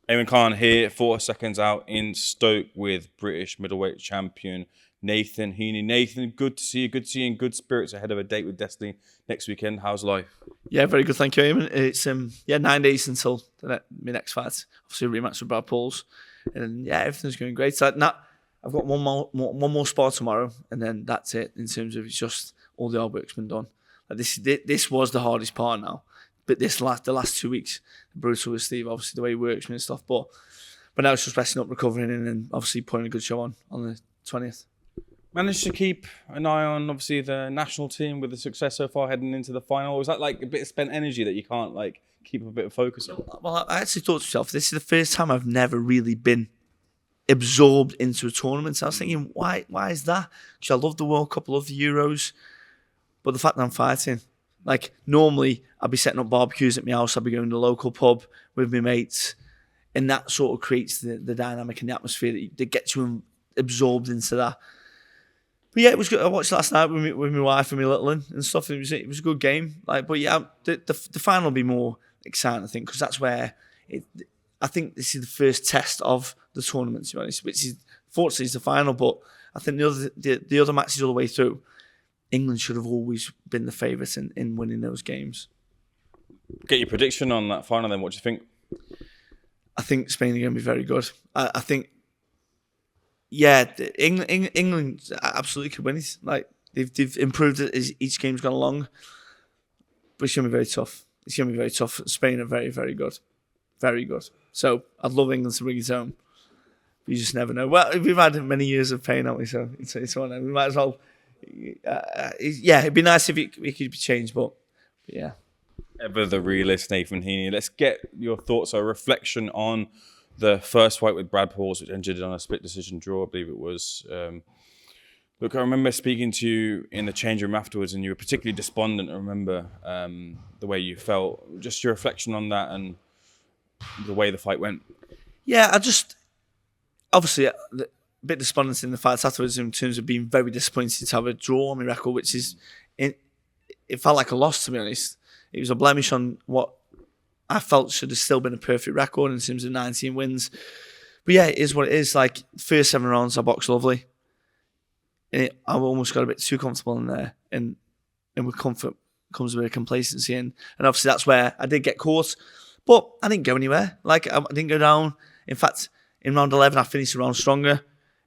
Eamon Khan here for Seconds Out in Stoke with British middleweight champion Nathan Heaney. Nathan, good to see you. Good to see you in good spirits ahead of a date with Destiny next weekend. How's life? Yeah, very good. Thank you, Eamon. It's 9 days until my next fight. Obviously, a rematch with PAULS, and yeah, everything's going great. So now I've got one more spar tomorrow, and then that's it. In terms of it's just all the hard work's been done. Like this was the hardest part now. But the last 2 weeks, brutal with Steve, obviously the way he works and stuff. But now it's just resting up, recovering, and then obviously putting a good show on the 20th. Managed to keep an eye on obviously the national team with the success so far heading into the final. Was that like a bit of spent energy that you can't like keep a bit of focus on? Well, I actually thought to myself, this is the first time I've never really been absorbed into a tournament. So I was thinking, why is that? Because I love the World Cup, I love the Euros, but the fact that I'm fighting. Like, normally, I'd be setting up barbecues at my house, I'd be going to the local pub with my mates, and that sort of creates the dynamic and the atmosphere that gets you absorbed into that. But yeah, it was good. I watched last night with my wife and my little one and stuff. It was a good game. But yeah, the final will be more exciting, I think, because that's where I think this is the first test of the tournament, to be honest, which is, fortunately, is the final, but I think the other matches all the way through, England should have always been the favourites in winning those games. Get your prediction on that final then. What do you think? I think Spain are going to be very good. I think, yeah, England absolutely could win it. Like, they've improved it as each game's gone along. But it's going to be very tough. It's going to be very tough. Spain are very, very good. Very good. So I'd love England to bring it home. But you just never know. Well, we've had many years of pain, haven't we? So it's one. We might as well. Yeah, it'd be nice if it could be changed, but yeah. Ever the realist, Nathan Heaney. Let's get your thoughts or reflection on the first fight with Brad Pauls, which ended on a split decision draw, I believe it was. Look, I remember speaking to you in the change room afterwards, and you were particularly despondent. I remember the way you felt. Just your reflection on that and the way the fight went. Yeah, obviously, a bit despondent in the fights afterwards in terms of being very disappointed to have a draw on my record, which is, it felt like a loss, to be honest. It was a blemish on what I felt should have still been a perfect record in terms of 19 wins. But yeah, it is what it is. Like, first 7 rounds, I boxed lovely. And I almost got a bit too comfortable in there. And with comfort comes a bit of complacency. And obviously that's where I did get caught. But I didn't go anywhere. Like, I didn't go down. In fact, in round 11, I finished a round stronger.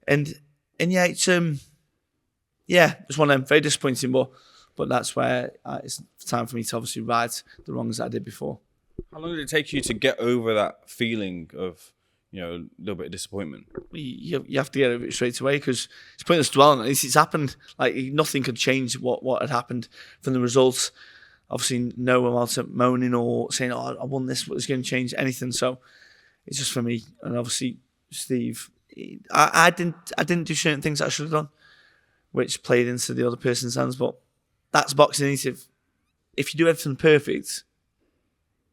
And yeah, it's it's one of them, very disappointing, but that's where it's time for me to obviously right the wrongs that I did before. How long did it take you to get over that feeling of, a little bit of disappointment? You have to get over it straight away, because it's pointless dwelling on it. It's happened. Like, nothing could change what had happened from the results. Obviously, no amount of moaning or saying, "Oh, I won this," was going to change anything. So it's just for me, and obviously Steve. I didn't do certain things that I should have done, which played into the other person's hands. But that's boxing. If you do everything perfect,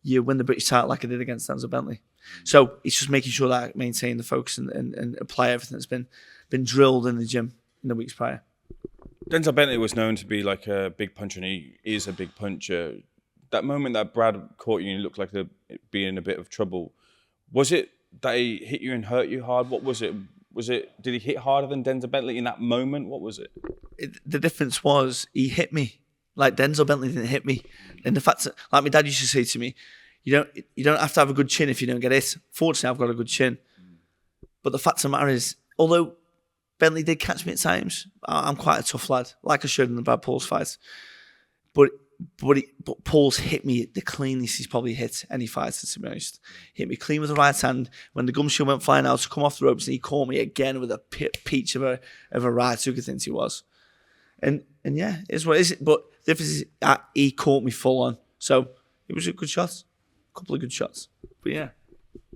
you win the British title like I did against Bentley. So it's just making sure that I maintain the focus and apply everything that's been drilled in the gym in the weeks prior. Denzel Bentley was known to be like a big puncher, and he is a big puncher. That moment that Brad caught you and you looked like being in a bit of trouble, was it that he hit you and hurt you hard? What was it? Did he hit harder than Denzel Bentley in that moment? What was it? The difference was he hit me. Like, Denzel Bentley didn't hit me. And the fact that, like my dad used to say to me, you don't have to have a good chin if you don't get hit. Fortunately, I've got a good chin. But the fact of the matter is, although Bentley did catch me at times, I'm quite a tough lad, like I showed in the Brad Pauls fight. But Pauls hit me the cleanest he's probably hit any fighter, to be honest. He hit me clean with the right hand. When the gum shield went flying out to come off the ropes, and he caught me again with a peach of a right hook, I think he was. And yeah, it's what it is. But the difference is he caught me full on. So it was a good shot. A couple of good shots. But yeah.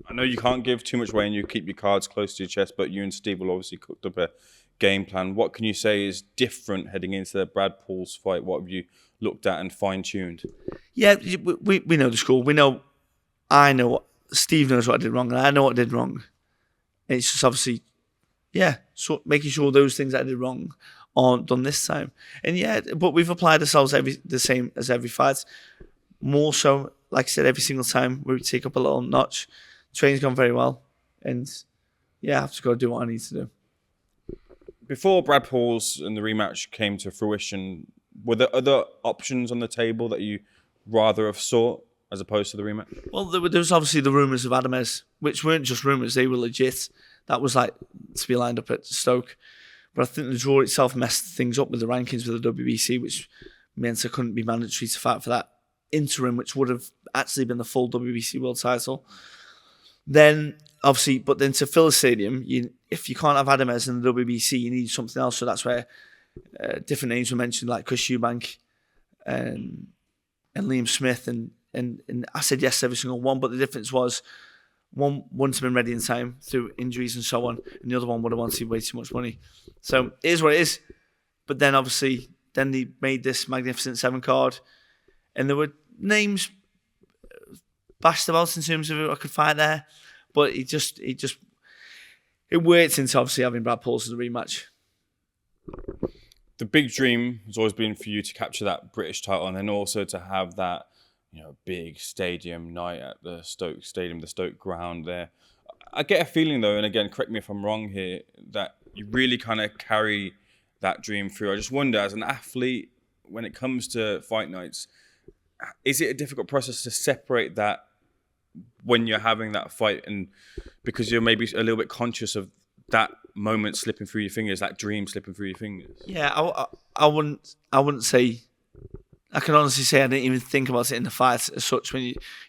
I know you can't give too much away and you keep your cards close to your chest, but you and Steve will obviously cooked up a game plan. What can you say is different heading into the Brad Pauls fight? What have you looked at and fine-tuned? Yeah, we know the score. I know what Steve knows what I did wrong, and I know what I did wrong. It's just obviously, so making sure those things that I did wrong aren't done this time. And yeah, but we've applied ourselves the same as every fight. More so, like I said, every single time we take up a little notch Training's gone very well. And yeah, I've just got to do what I need to do. Before Brad Paul's and the rematch came to fruition, were there other options on the table that you rather have sought as opposed to the rematch? Well, there was obviously the rumours of Adamez, which weren't just rumours, they were legit. That was like to be lined up at Stoke. But I think the draw itself messed things up with the rankings with the WBC, which meant it couldn't be mandatory to fight for that interim, which would have actually been the full WBC world title. Then, obviously, but then to fill a stadium, if you can't have Adamez in the WBC, you need something else. So that's where different names were mentioned, like Chris Eubank and Liam Smith. And I said yes to every single one, but the difference was one wouldn't have been ready in time through injuries and so on, and the other one would have wanted way too much money. So it is what it is. But then, obviously, then they made this Magnificent Seven card, and there were names bashed about in terms of who I could fight there, but it worked into obviously having Brad Paul's as a rematch. The big dream has always been for you to capture that British title, and then also to have that, big stadium night at the Stoke Stadium, the Stoke ground there. I get a feeling though, and again, correct me if I'm wrong here, that you really kind of carry that dream through. I just wonder, as an athlete, when it comes to fight nights, is it a difficult process to separate that when you're having that fight, and because you're maybe a little bit conscious of that moment slipping through your fingers, that dream slipping through your fingers? Yeah, I wouldn't say. I can honestly say I didn't even think about it in the fight as such. But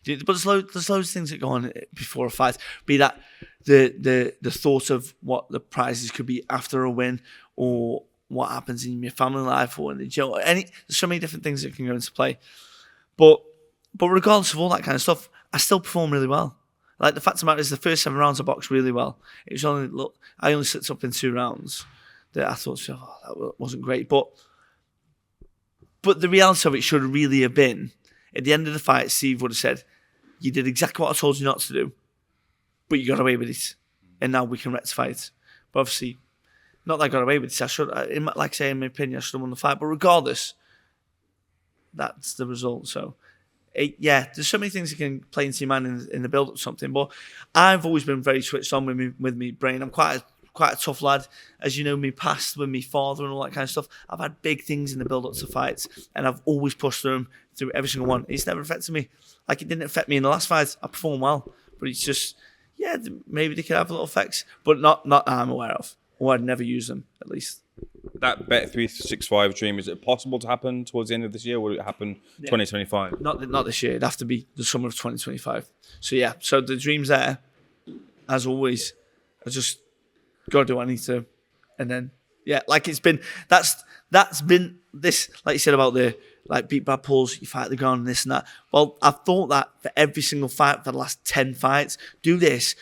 there's loads of things that go on before a fight. Be that the thought of what the prizes could be after a win, or what happens in your family life, or in the jail. There's so many different things that can go into play. But regardless of all that kind of stuff, I still perform really well. Like, the fact of the matter is, the first 7 rounds I boxed really well. It was I only slipped up in 2 rounds that I thought, that wasn't great. But the reality of it should really have been, at the end of the fight, Steve would have said, you did exactly what I told you not to do, but you got away with it, and now we can rectify it. But obviously, not that I got away with it. Like I say, in my opinion, I should have won the fight. But regardless, that's the result. So, there's so many things that can play into your mind in the build-up to something. But I've always been very switched on with me brain. I'm quite a tough lad. As you know, me past with me father and all that kind of stuff. I've had big things in the build-up to fights, and I've always pushed through every single one. It's never affected me. Like, it didn't affect me in the last fight. I performed well. But it's just, maybe they could have little effects, but not that I'm aware of. Or I'd never use them, at least. That Bet365 dream, is it possible to happen towards the end of this year, or will it happen 2025? Not this year. It'd have to be the summer of 2025. So so the dream's there. As always, I just got to do what I need to, and then like it's been that's been this, like you said about the beat Brad Paul's, you fight the ground and this and that. Well, I've thought that for every single fight for the last 10 fights. Do this.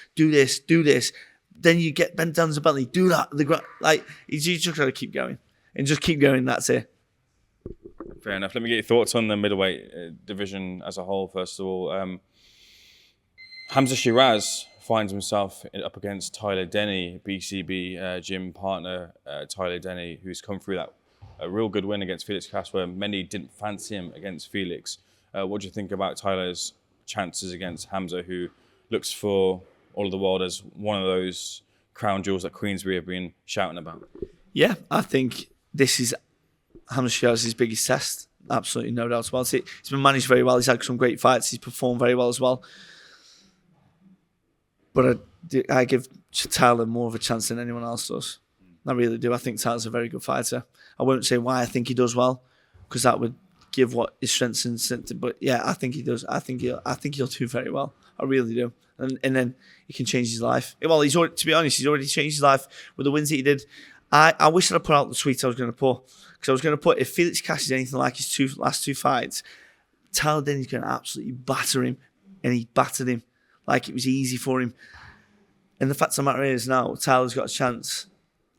Then you get bent down to Bentley. Do that. You just got to keep going. And just keep going. That's it. Fair enough. Let me get your thoughts on the middleweight division as a whole, first of all. Hamza Shiraz finds himself up against Tyler Denny, BCB gym partner Tyler Denny, who's come through a real good win against Felix Casper. Many didn't fancy him against Felix. What do you think about Tyler's chances against Hamza, who looks for all of the world as one of those crown jewels that Queensberry have been shouting about? Yeah, I think this is Hamza Shiraz's biggest test. Absolutely no doubt about it. He's been managed very well. He's had some great fights. He's performed very well as well. But I give Tyler more of a chance than anyone else does. I really do. I think Tyler's a very good fighter. I won't say why I think he does well, because that would give what his strengths and strengths. But I think he does. I think he'll do very well. I really do. And then he can change his life. Well, to be honest, he's already changed his life with the wins that he did. I wish that I put out the tweet I was going to put, because I was going to put, if Felix Cash is anything like his last 2 fights, Tyler Denny's going to absolutely batter him, and he battered him like it was easy for him. And the fact of the matter is, now Tyler's got a chance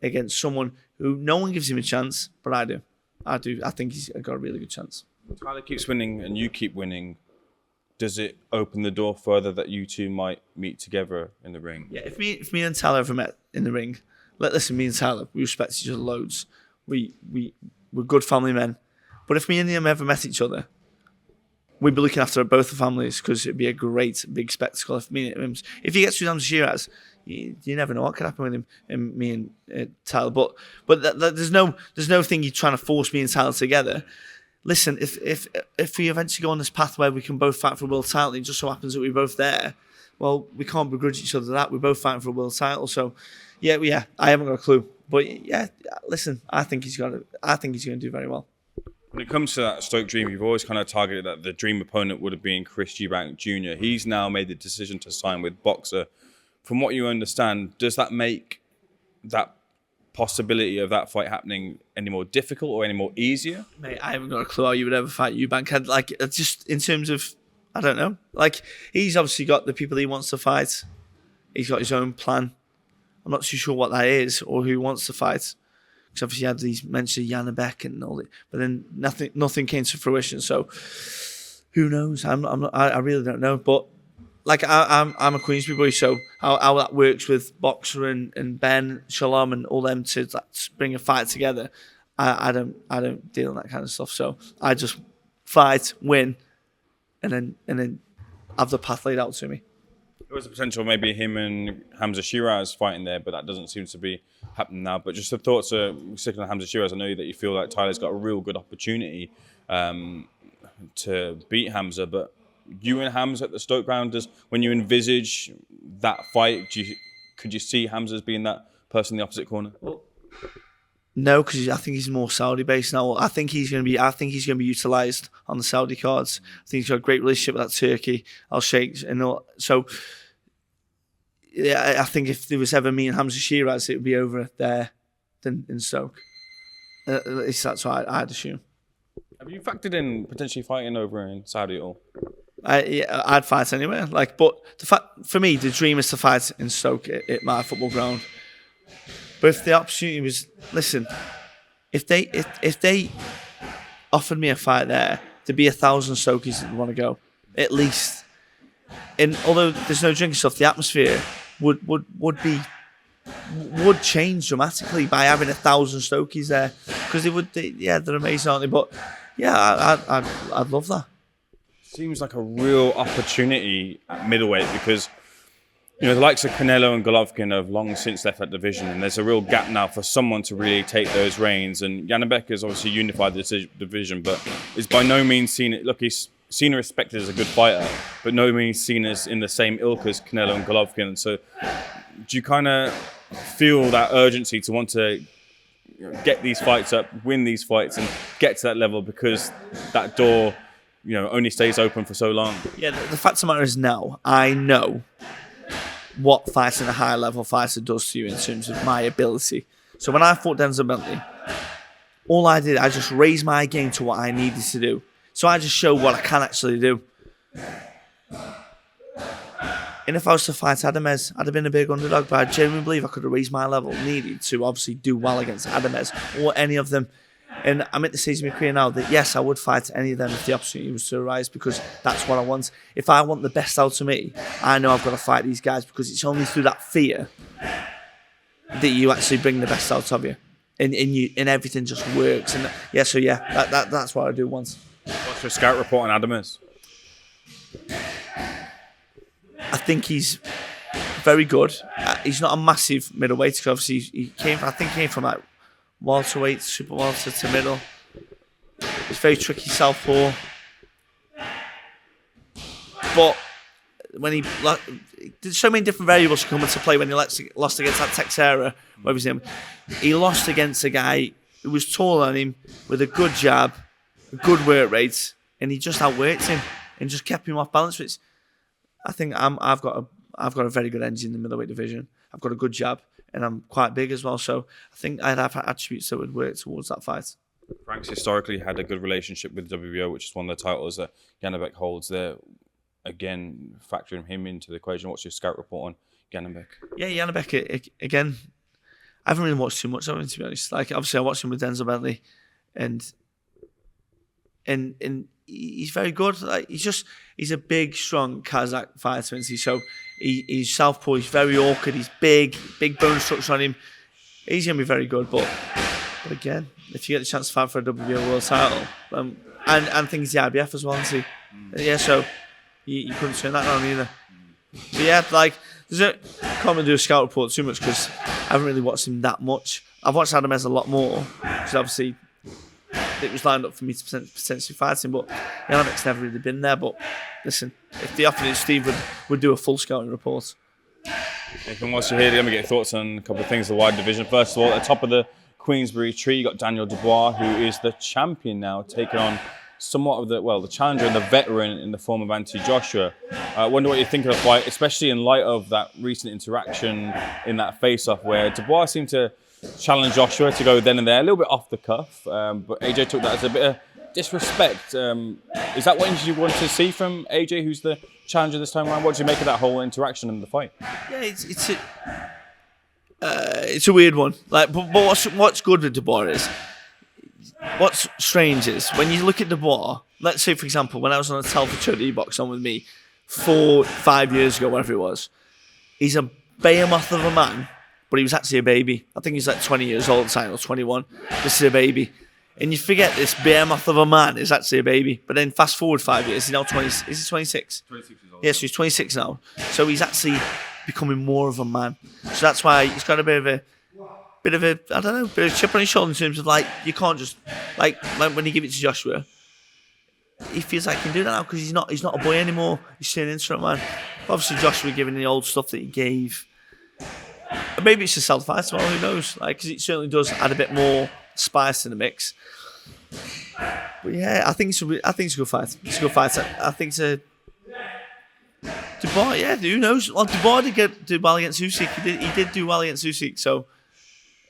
against someone who no one gives him a chance, but I do. I think he's got a really good chance. Tyler keeps winning and you keep winning. Does it open the door further that you two might meet together in the ring? Yeah, if me and Tyler ever met in the ring, listen, me and Tyler, we respect each other loads. We're good family men. But if me and him ever met each other, we'd be looking after both the families because it'd be a great big spectacle. If he gets through Hamza Shiraz, you never know what could happen with him and me and Tyler. But there's no thing you're trying to force me and Tyler together. Listen, if we eventually go on this path where we can both fight for a world title, it just so happens that we're both there. Well, we can't begrudge each other that. We're both fighting for a world title. So, yeah, I haven't got a clue. But yeah, listen, I think he's going to do very well. When it comes to that Stoke dream, you've always kind of targeted that the dream opponent would have been Chris Eubank Jr. He's now made the decision to sign with Boxer. From what you understand, does that make that possibility of that fight happening any more difficult or any more easier? Mate, I haven't got a clue how you would ever fight Eubank. Like, just in terms of, I don't know. Like, he's obviously got the people he wants to fight. He's got his own plan. I'm not too sure what that is or who he wants to fight. Because obviously he had these mentions of Janabek and all that, but then nothing came to fruition. So who knows? I really don't know. But like I'm a Queensbury boy, so how that works with Boxer and Ben Shalom and all them to like, bring a fight together, I don't deal in that kind of stuff. So I just fight, win, and then have the path laid out to me. There was a potential maybe him and Hamza Shiraz fighting there, but that doesn't seem to be happening now. But just the thoughts of sticking on Hamza Shiraz, I know that you feel like Tyler's got a real good opportunity to beat Hamza, but you and Hamza at the Stoke ground, when you envisage that fight, could you see Hamza as being that person in the opposite corner? No, because I think he's more Saudi based now. I think he's going to be utilised on the Saudi cards. I think he's got a great relationship with that Turkey, Al Sheikh, and all. So yeah, I think if there was ever me and Hamza Shiraz, it would be over there than in Stoke. At least that's what I'd assume. Have you factored in potentially fighting over in Saudi at all? I'd fight anywhere. But the fact for me, the dream is to fight in Stoke at my football ground. But if the opportunity was, listen, if they offered me a fight there, there'd be 1,000 Stokies that want to go, at least. And although there's no drinking stuff, the atmosphere would change dramatically by having 1,000 Stokies there, because they're amazing, aren't they? But yeah, I'd love that. Seems like a real opportunity at middleweight because, you know, the likes of Canelo and Golovkin have long since left that division, and there's a real gap now for someone to really take those reins. And Janabek has obviously unified the division, but is by no means seen. Look, he's seen and respected as a good fighter, but no means seen as in the same ilk as Canelo and Golovkin. And so, do you kind of feel that urgency to want to get these fights up, win these fights, and get to that level because that door, you know, only stays open for so long? Yeah, the fact of the matter is now I know what fighting a high level fighter does to you in terms of my ability. So when I fought Denzel Bentley, all I did, I just raised my game to what I needed to do. So I just showed what I can actually do. And if I was to fight Adamez, I'd have been a big underdog, but I genuinely believe I could have raised my level needed to obviously do well against Adamez or any of them. And I'm at the stage of my career now that, yes, I would fight any of them if the opportunity was to arise, because that's what I want. If I want the best out of me, I know I've got to fight these guys, because it's only through that fear that you actually bring the best out of you. And everything just works. And that's what I do once. What's your scout report on Adamez? I think he's very good. He's not a massive middleweight, because obviously he came from like welterweight, super welter to middle. It's very tricky southpaw. But when there's so many different variables come into play when he lost against that Texera. What was him? He lost against a guy who was taller than him with a good jab, a good work rate, and he just outworked him and just kept him off balance. Which I think I've got a very good engine in the middleweight division. I've got a good jab, and I'm quite big as well. So I think I'd have attributes that would work towards that fight. Frank's historically had a good relationship with WBO, which is one of the titles that Janabek holds there. Again, factoring him into the equation, what's your scout report on Janabek? Yeah, Janabek, again, I haven't really watched too much of him, to be honest. Like, obviously, I watched him with Denzel Bentley, and he's very good. Like, he's a big, strong Kazakh fighter, isn't he? So he's southpaw. He's very awkward. He's big bone structure on him. He's gonna be very good. But again, if you get the chance to fight for a WBO world title, and things the IBF as well, isn't he? Yeah, so you couldn't turn that down either. But yeah, like, can't really do a scout report too much because I haven't really watched him that much. I've watched Adamez a lot more because obviously it was lined up for me to potentially fight him, but Yannick's never really been there. But listen, if they offered it, Steve would do a full scouting report. Nathan, whilst you're here, let me get your thoughts on a couple of things in the wide division. First of all, at the top of the Queensberry tree, you got Daniel Dubois, who is the champion now, taking on somewhat of the challenger and the veteran in the form of Anthony Joshua. I wonder what you think of the fight, especially in light of that recent interaction in that face-off where Dubois seemed to challenge Joshua to go then and there, a little bit off the cuff, but AJ took that as a bit of disrespect. Is that what you want to see from AJ, who's the challenger this time around? What do you make of that whole interaction in the fight? Yeah, it's a weird one. Like, but what's good with Dubois is, what's strange is when you look at Dubois. Let's say, for example, when I was on a Telford show that he boxed on with me 4-5 years ago, whatever it was, he's a behemoth of a man, but he was actually a baby. I think he's like 20 years old, or 21. This is a baby. And you forget this behemoth of a man is actually a baby. But then fast forward 5 years, he's now 20. Is he 26? 26 years old. Yeah, so he's 26 now. So he's actually becoming more of a man. So that's why he's got a bit of a chip on his shoulder in terms of, like, you can't just, like when you give it to Joshua, he feels like he can do that now because he's not a boy anymore. He's turning into a man. Obviously, Joshua giving the old stuff that he gave. Maybe it's just self-fight as well, who knows? Like, because it certainly does add a bit more spice in the mix. But yeah, I think it's a good fight. It's a good fight. I think it's a Dubois. Yeah, who knows? Well, Dubois did do well against Usyk. He did do well against Usyk. So,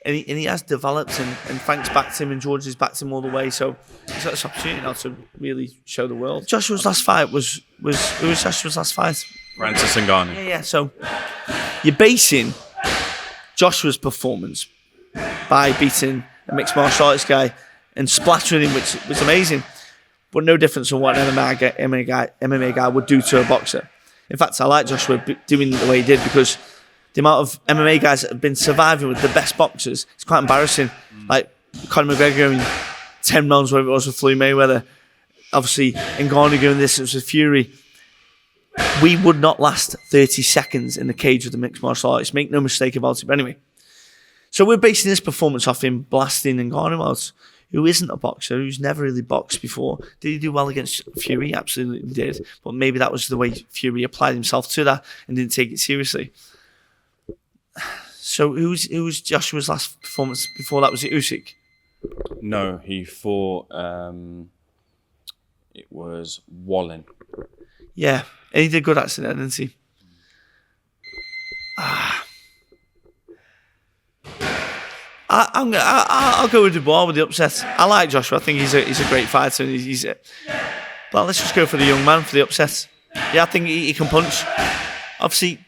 and he has developed, and Frank's backed him, and George has backed him all the way. So he's got this opportunity now to really show the world. Joshua's last fight who was Joshua's last fight? Francis Ngannou. Yeah. So you're basing Joshua's performance by beating a mixed martial arts guy and splattering him, which was amazing, but no difference from what an MMA guy would do to a boxer. In fact, I like Joshua doing the way he did because the amount of MMA guys that have been surviving with the best boxers, it's quite embarrassing. Like Conor McGregor in 10 rounds, whatever it was with Floyd Mayweather, obviously Ngannou going this, it was with Fury. We would not last 30 seconds in the cage with the mixed martial artists. Make no mistake about it. But anyway, so we're basing this performance off him blasting Ngannou out, who isn't a boxer, who's never really boxed before. Did he do well against Fury? Absolutely did. But maybe that was the way Fury applied himself to that and didn't take it seriously. So who was Joshua's last performance before that? Was it Usyk? No, he fought, it was Wallin. Yeah, and he did good actually, didn't he? I'll go with Dubois with the upset. I like Joshua. I think he's a great fighter. And he's but let's just go for the young man for the upset. Yeah, I think he can punch. Obviously,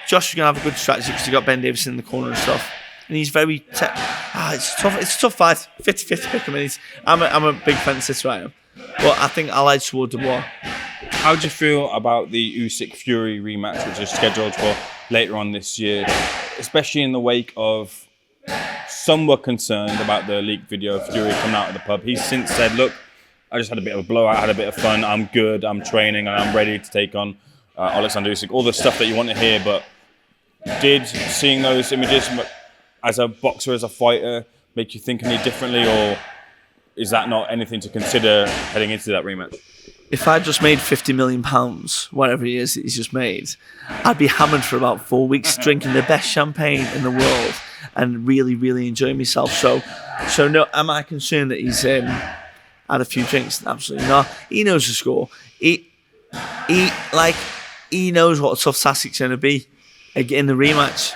Joshua's gonna have a good strategy because he got Ben Davison in the corner and stuff. And he's very it's tough. It's a tough fight. 50-50 pick him. I'm a big fan sitter, I am. But I think I'll edge toward Dubois. How do you feel about the Usyk Fury rematch, which is scheduled for later on this year, especially in the wake of some were concerned about the leaked video of Fury coming out of the pub? He's since said, look, I just had a bit of a blowout, I had a bit of fun, I'm good, I'm training, and I'm ready to take on Oleksandr Usyk. All the stuff that you want to hear, but did seeing those images as a boxer, as a fighter, make you think any differently, or is that not anything to consider heading into that rematch? If I just made £50 million, whatever it is that he's just made, I'd be hammered for about 4 weeks, drinking the best champagne in the world and really, really enjoying myself. So no, am I concerned that he's had a few drinks? Absolutely not. He knows the score. He knows what a tough task it's going to be in the rematch.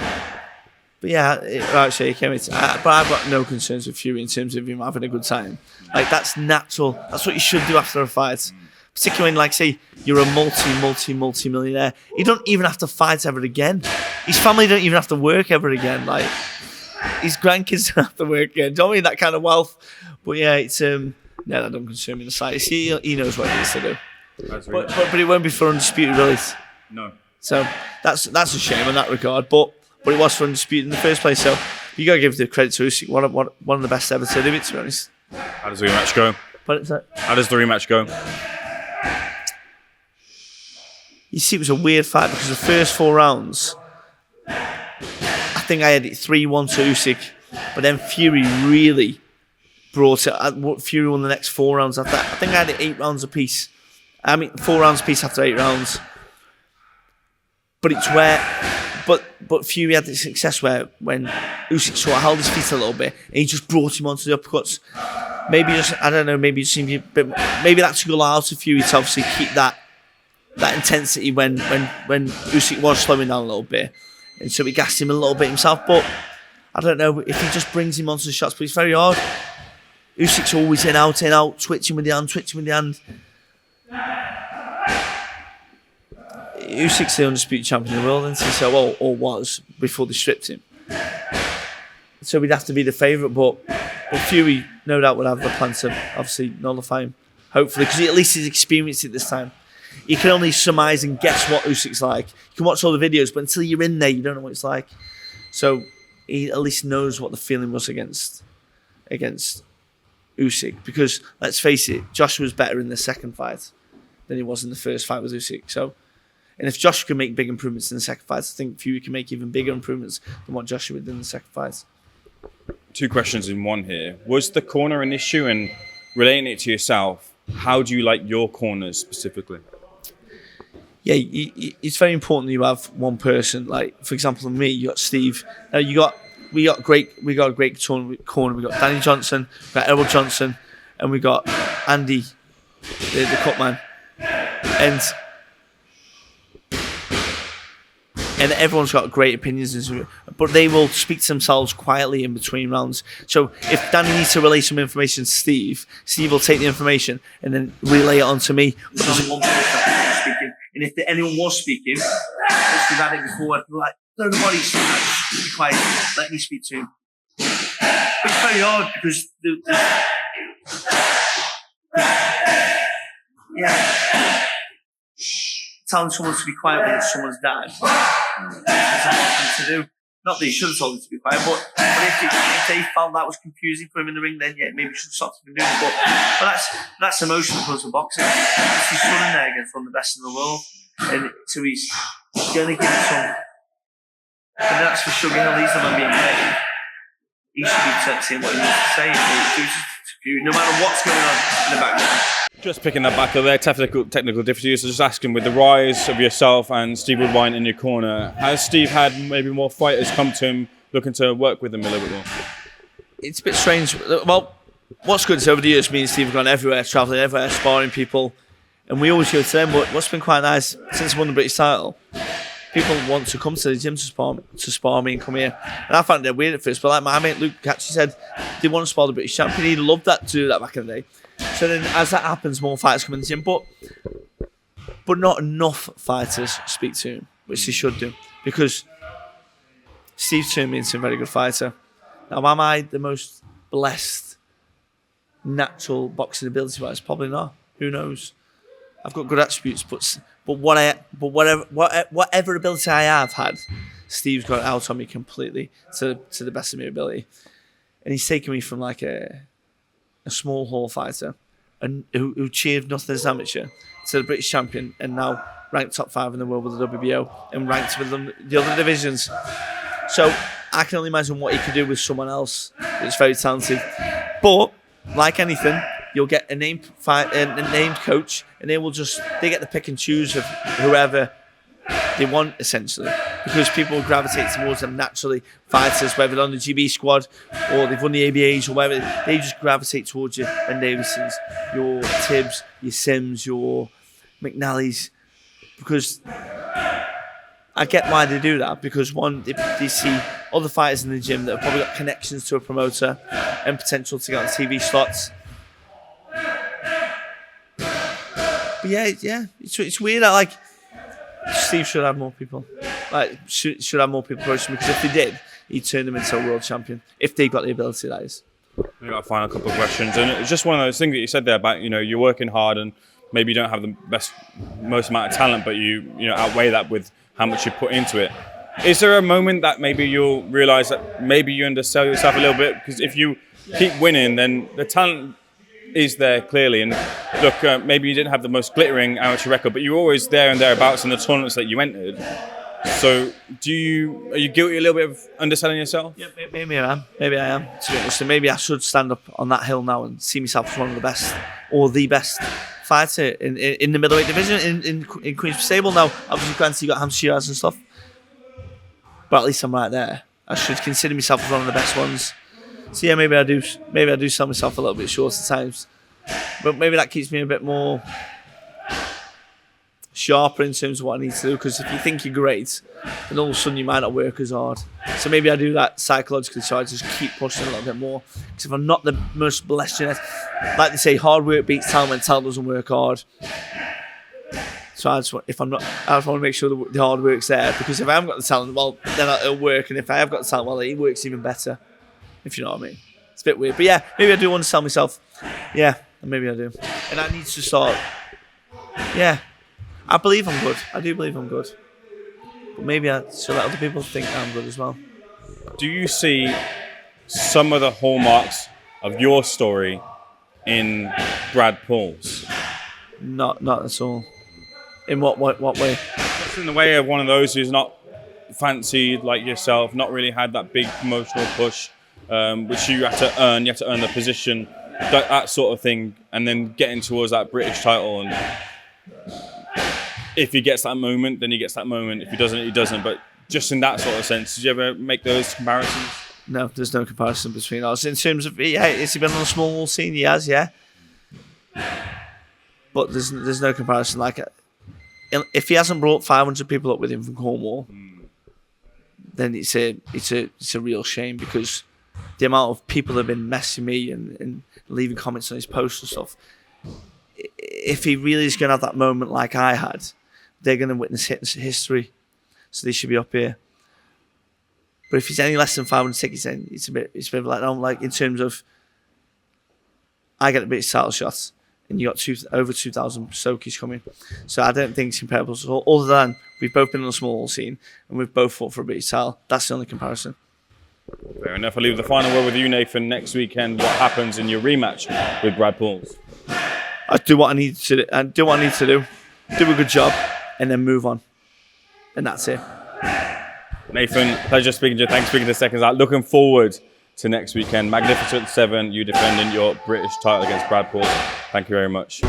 But yeah, actually, but I've got no concerns with Fury in terms of him having a good time. Like, that's natural. That's what you should do after a fight. Particularly when, like, say, you're a multi-millionaire. You don't even have to fight ever again. His family don't even have to work ever again. Like, his grandkids don't have to work again. Don't mean that kind of wealth. But yeah, it's that don't concern me in the slightest. He knows what he needs to do. But it won't be for undisputed release. No. So that's a shame in that regard. But it was for undisputed in the first place. So you got to give the credit to Usyk. One of the best ever to do it, to be honest. How does the rematch go? But How does the rematch go? you see, it was a weird fight because the first 4 rounds, I think I had it 3-1 to Usyk, but then Fury really brought it. Fury won the next 4 rounds after that. I think I had it 8 rounds apiece. 4 rounds apiece after 8 rounds. But it's where, but Fury had the success where when Usyk sort of held his feet a little bit and he just brought him onto the uppercuts. Maybe just, I don't know, maybe just seemed a bit, maybe that took a lot out of Fury to obviously keep that intensity when Usyk was slowing down a little bit, and so he gassed him a little bit himself. But I don't know if he just brings him onto the shots, but it's very hard. Usyk's always in out, twitching with the hand. Usyk's the undisputed champion of the world, isn't he? So, or was, before they stripped him. So we'd have to be the favourite, but Fury, no doubt, would have the plan to obviously nullify him. Hopefully, because at least he's experienced it this time. You can only surmise and guess what Usyk's like. You can watch all the videos, but until you're in there, you don't know what it's like. So he at least knows what the feeling was against Usyk. Because, let's face it, Joshua was better in the second fight than he was in the first fight with Usyk. So, and if Joshua can make big improvements in the second fight, I think Fury can make even bigger improvements than what Joshua did in the second fight. 2 questions in one here. Was the corner an issue? And relating it to yourself, how do you like your corners specifically? Yeah, it's very important that you have one person. Like, for example, me, you got Steve. We got a great corner. We got Danny Johnson, we got Errol Johnson, and we got Andy, the cut man. And everyone's got great opinions, but they will speak to themselves quietly in between rounds. So if Danny needs to relay some information to Steve will take the information and then relay it on to me. But there's one person speaking. And if anyone was speaking, which we've had it before, I'd be like, nobody be quiet, let me speak to him. But it's very hard because telling someone to be quiet when someone's died is a hard thing to do. Not that you should have told them to be quiet, but if they felt that was confusing for him in the ring, then yeah, maybe you should have stopped him doing it. But that's emotional because of boxing. It's his son in there against one of the best in the world, and so he's going to give it some. And that's for sure. He's the man being paid. He should be saying what he needs to say. No matter what's going on in the background. Just picking that back up there, technical difficulties. So just asking, with the rise of yourself and Steve Woodwine in your corner, has Steve had maybe more fighters come to him looking to work with him a little bit more? It's a bit strange. Well, what's good is over the years, me and Steve have gone everywhere, travelling everywhere, sparring people, and we always go to them. But what's been quite nice, since I won the British title, people want to come to the gym to spar me and come here. And I found it weird at first, but like my mate Luke actually said, they want to spar the British champion. He loved that to do that back in the day. So then, as that happens, more fighters come in the gym, but not enough fighters speak to him, which they should do, because Steve turned me into a very good fighter. Now, am I the most blessed natural boxing ability-wise? Probably not. Who knows? I've got good attributes, but whatever ability I have had, Steve's got it out on me completely to the best of my ability, and he's taken me from like a small hall fighter and who achieved nothing as amateur to the British champion, and now ranked top 5 in the world with the WBO and ranked with the other divisions. So I can only imagine what he could do with someone else that's very talented. But like anything, you'll get a named coach, and they get the pick and choose of whoever they want, essentially, because people gravitate towards them naturally. Fighters, whether they're on the GB squad or they've won the ABAs or whatever, they just gravitate towards you. And Davidsons, your Tibbs, your Sims, your McNallys, because I get why they do that. Because one, they see other fighters in the gym that have probably got connections to a promoter and potential to get on TV slots. But yeah, it's weird. Steve should have more people. Should have more people approaching him, because if they did, he'd turn them into a world champion. If they got the ability, that is. We got a final couple of questions, and it's just one of those things that you said there about, you're working hard and maybe you don't have the most amount of talent, but you outweigh that with how much you put into it. Is there a moment that maybe you'll realise that maybe you undersell yourself a little bit? Because if you keep winning, then the talent is there clearly. And look, maybe you didn't have the most glittering amateur record, but you were always there and thereabouts in the tournaments that you entered. So, are you guilty a little bit of underselling yourself? Yeah, maybe I am. Maybe I am. To be honest, so maybe I should stand up on that hill now and see myself as one of the best, or the best fighter in the middleweight division in Queen's Stable. Now, obviously, granted, you got Hamza, Shiraz and stuff, but at least I'm right there. I should consider myself as one of the best ones. So yeah, maybe I do sell myself a little bit short at times, but maybe that keeps me a bit more sharper in terms of what I need to do, because if you think you're great, then all of a sudden you might not work as hard. So maybe I do that psychologically, so I just keep pushing a little bit more. Because if I'm not the most blessed genetic, like they say, hard work beats talent when talent doesn't work hard. So I just want to make sure the hard work's there, because if I haven't got the talent, well, then it'll work, and if I have got the talent, well, it works even better, if you know what I mean. It's a bit weird, but yeah, maybe I do want to sell myself. Yeah, maybe I do. And I need to start, yeah. I believe I'm good. I do believe I'm good. But maybe I should let other people think I'm good as well. Do you see some of the hallmarks of your story in Brad Paul's? Not at all. In what way? Just in the way of one of those who's not fancied like yourself, not really had that big promotional push, which you had to earn. You had to earn the position, that sort of thing, and then getting towards that British title. And if he gets that moment, then he gets that moment. If he doesn't, he doesn't. But just in that sort of sense, did you ever make those comparisons? No, there's no comparison between us. In terms of, yeah, has he been on a small scene? He has, yeah. But there's no comparison. Like, if he hasn't brought 500 people up with him from Cornwall, then it's a real shame, because the amount of people that have been messaging me and leaving comments on his posts and stuff, if he really is going to have that moment like I had, they're going to witness history. So they should be up here. But if he's any less than 500 tickets, then it's a bit like, like in terms of, I get a British title shot, and you got over 2,000 Stokies coming. So I don't think it's comparable at all. Other than we've both been on a small scene and we've both fought for a British title. That's the only comparison. Fair enough. I'll leave the final word with you, Nathan. Next weekend, what happens in your rematch with Brad Pauls? I do what I need to do. Do a good job, and then move on. And that's it. Nathan, pleasure speaking to you. Thanks for speaking to Seconds Out. Looking forward to next weekend. Magnificent 7, you defending your British title against Brad Pauls. Thank you very much.